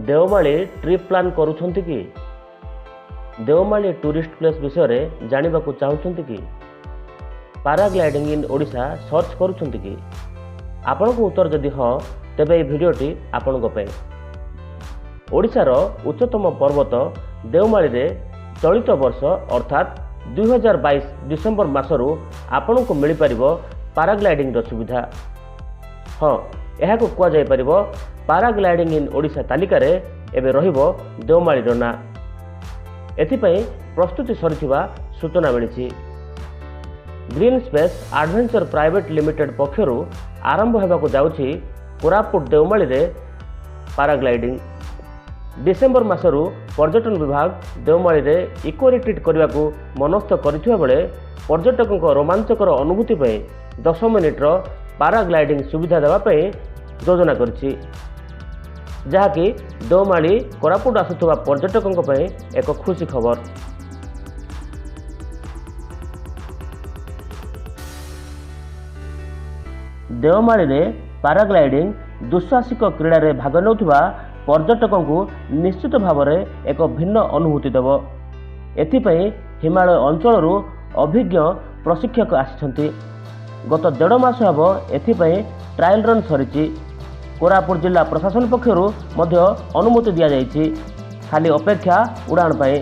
Devmali trip plan करूछंती कि Devmali tourist place विषय जानिबा को चाहुछंती कि पैराग्लाइडिंग इन ओडिशा सर्च करूछंती कि आपण को उत्तर जदि हाँ तेबे भिडियोटी आपण को पे ओडिशार उच्चतम पर्वत देवमाली रे चलित वर्ष अर्थात 2022 डिसेम्बर मासरू आपण को मिल पारिबो पैराग्लाइडिंग सुविधा। हाँ यह कह जापर पैराग्लाइडिंग इन ओडिशा तालिका रे एबे रहिबो देवमाली ना एथिपई प्रस्तुति सरिथिबा सूचना मिली। Green space adventure private limited पक्षरु आरंभ होबाकू जाउछि कोरापुट देवमाली रे पैराग्लाइडिंग। डिसेम्बर मासरू पर्यटन विभाग देवमाली रे इको रिट्रीट करने को मनस्थ करथिबा बेले पर्यटकों रोमांचकर अनुभूति पे 10 मिनिट्र पैराग्लाइडिंग सुविधा देवाई योजना करछि, जहाँकि देवमाली कोरापुट आसुवा पर्यटकों पे एक खुशी खबर। देवमाली रे पैराग्लाइडिंग दुस्साहसिक क्रीड़ा रे भाग नेउथिबा पर्यटकों को निश्चित भाव में एक भिन्न अनुभूति देव। एथिपई हिमालय अंचल अभिज्ञ प्रशिक्षक आसिछंती। गत 1.5 मास हेब एथिपई ट्रायल रन सरिछि। कोरापुट जिला प्रशासन पक्षरु मध्य अनुमति दिया जाइछि, खाली अपेक्षा उड़ान पाए।